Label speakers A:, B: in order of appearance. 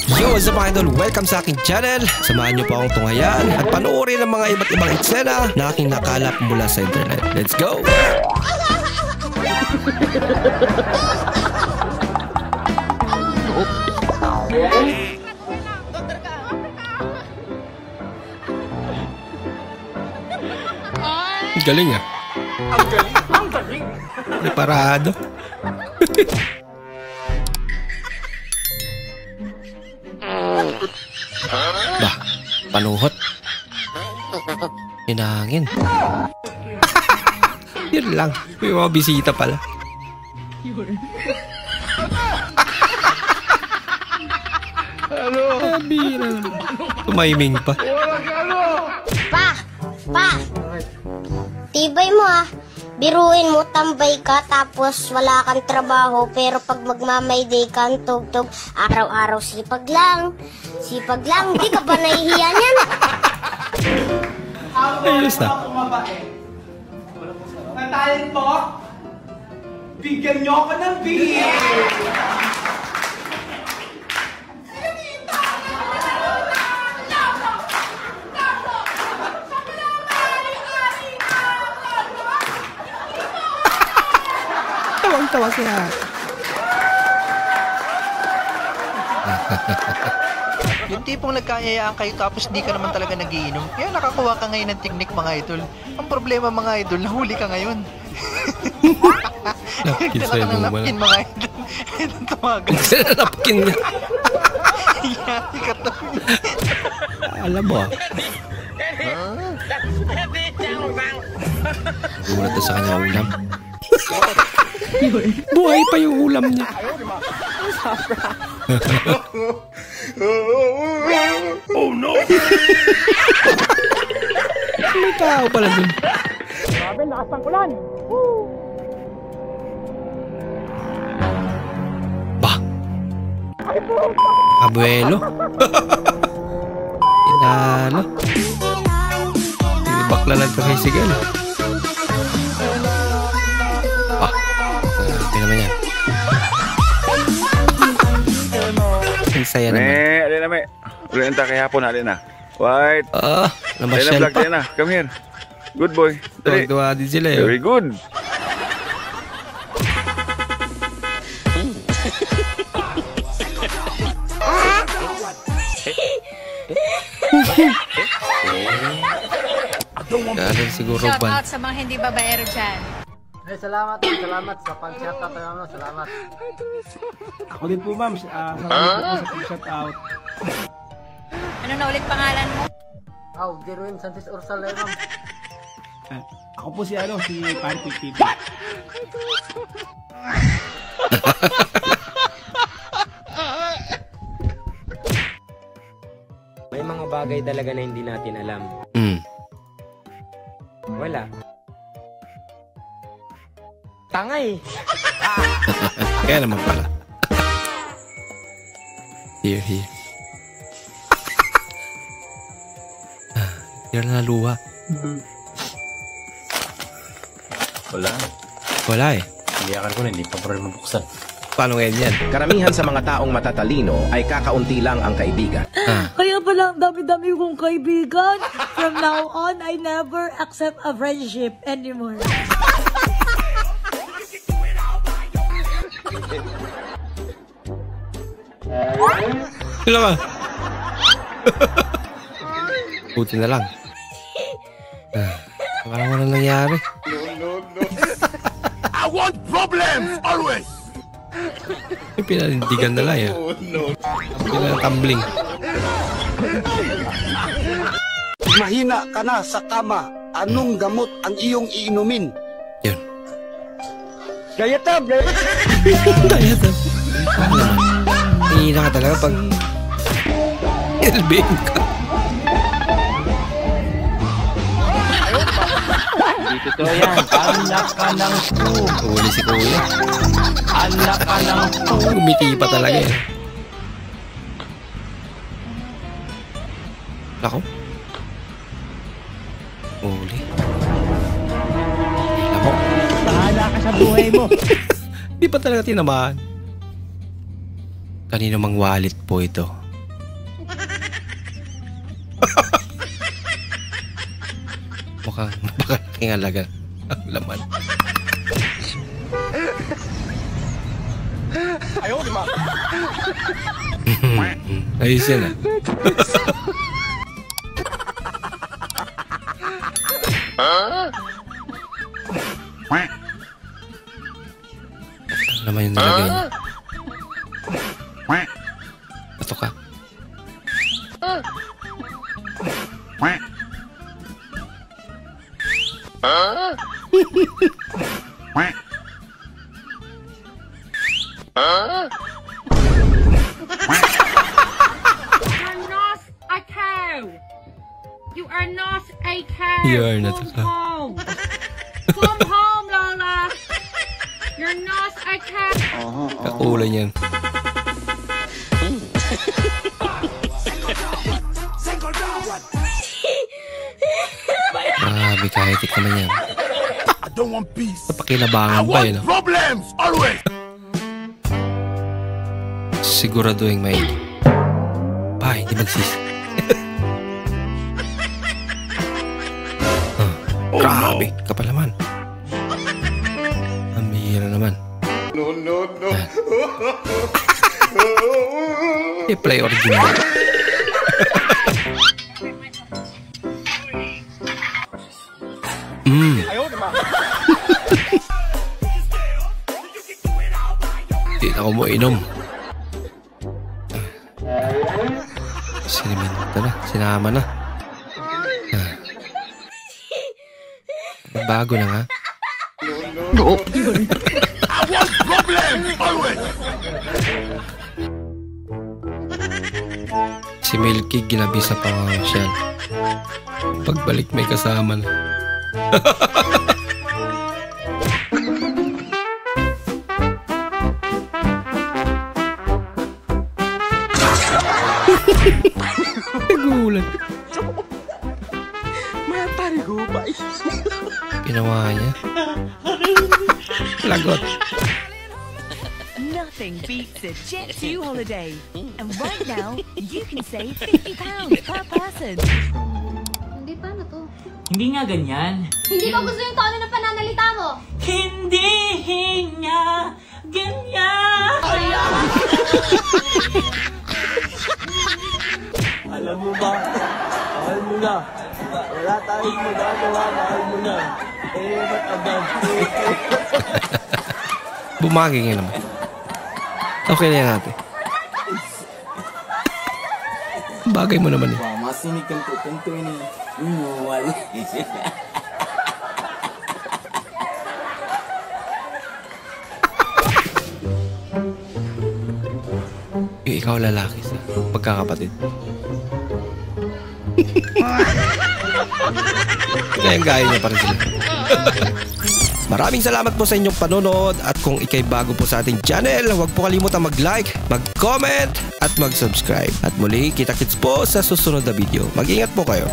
A: Yo, what's up mga idol? Welcome sa aking channel. Samahan niyo po akong tunghayan at panoorin ang mga iba't ibang eksena na aking nakalap mula sa internet. Let's go! Galing ah.
B: Ang galing. Ang galing.
A: May parado. Bah, panuhot. Hinangin. Yun lang. May mga bisita pala.
B: Ano?
A: Sabira. Tumiming pa.
C: Pa! Tibay mo ah. Biruin mo, tambay ka, tapos wala kang trabaho, pero pag magmamayday ka, tugtog, araw-araw sipag lang. Sipag lang, di ka ba nahihiya niyan?
A: Ayos na.
B: Ang talent mo, bigyan niyo ako ng beer!
A: Tawag-tawag siya.
D: Yung tipong nagkayayaan kayo tapos di ka naman talaga nagiinom. Kaya nakakuha ka ngayon ng teknik mga idol. Ang problema mga idol, nahuli ka ngayon.
A: Napkin
D: Dala
A: sa'yo
D: ka ng
A: naman.
D: napkin mga idol. Ito tumagal.
A: Napkin niya.
D: Yari ka to.
A: Alam mo ah. Gulat na sa kanya ulam. Buhay pa yung ulam niya. Oh no! May tao pala dun.
B: Grabe, lakas ng ulan!
A: Bah! Abuelo. Inalo. Bakla lang tricycle. Bah! Grabe naman yan. Ang saya naman.
E: Alin na, may. Renta kay hapon, alin na. White.
A: Ah,
E: Alin na,
A: namasyal
E: vlog
A: pa.
E: tayo na. Come here. Good boy. Dali.
A: Tuwa din sila eh.
E: Very good.
A: Galing siguro
F: Shout
A: ban.
F: out sa mga hindi babaero dyan.
G: Salamat sa pag-shout out naman, salamat.
B: Ako din po ma'am, salamat po sa pag-shout out.
F: Ano na ulit pangalan mo?
G: Jeroen Santos Ursala, ma'am.
B: Ako po si Pari Pipi.
H: May mga bagay talaga na hindi natin alam. Wala. Tangay!
A: Kaya naman pala. Here. Here na luha. Wala eh.
I: Iyakan ko na, hindi pa rin mabuksan.
A: Paano ngayon yan?
J: Karamihan sa mga taong matatalino ay kakaunti lang ang kaibigan.
K: Kaya pala ang dami-dami kong kaibigan. From now on, I never accept a friendship anymore.
A: Sila ka? Buti na lang. Baka naman ang nangyari.
E: I want problems always.
A: May pinanindigan na lang yan. Pinatambling.
L: Mahina ka na sa kama. Anong gamot ang iyong iinumin?
A: Yun.
G: Gayatab!
A: Gayatab. Hihina ka talaga pag ilbing ka.
I: Dito to yan. Anak ka ng
A: Huli si kuya.
I: Anak ka ng
A: Umiti pa talaga eh. Ako? Huli. Ako?
B: Bahala ka sa buhay mo.
A: Di pa talaga tinamaan. Kanino mang wallet po ito? Mukhang napakalaking halaga ang laman.
B: Ayaw, di ma.
A: Ayos yan ah. Ano naman yung nalagay niya? Ito ka.
F: You're not a cow. You are not a cow.
A: You are not a
F: Come
A: cow.
F: home. Come home, Lola. You're not a cow.
A: Kakulay niyan. Grabe, kahitik naman yan.
L: I don't want peace.
A: Napakinabangan pa yun.
L: Problems always.
A: Siguraduhin may hindi magsisi. Grabe, kapal naman. Ang bihira naman.
B: No.
A: I-play original.
B: Ayaw, di ma.
A: Hindi na ako mo inom. Siniminta na. Sinama na. Bago na nga. Si Milky ginabi sa pangamasyal. Pagbalik may kasama na. Nagulan. Ginawa niya. Lagot.
M: Nothing beats a Jet2 holiday. And right now, you can save £50 per person.
N: Hindi, paano to?
O: Hindi nga ganyan.
N: Hindi ko gusto yung tono ng pananalita mo.
O: Hindi nga ganyan.
I: Alam mo ba? Mahal mo na. Wala tayong magagawa. Mahal mo na. Ba't agad?
A: Bumagi nga naman. Okay na yan natin. Bagay mo naman eh.
I: Masinig kang kukunto ini. Wala.
A: Ikaw lalaki sa pagkakapatid. Gaya niya pa rin sila. Maraming salamat po sa inyong panonood at kung ikay bago po sa ating channel, huwag po kalimutan mag-like, mag-comment at mag-subscribe. At muli, kita-kits po sa susunod na video. Mag-ingat po kayo.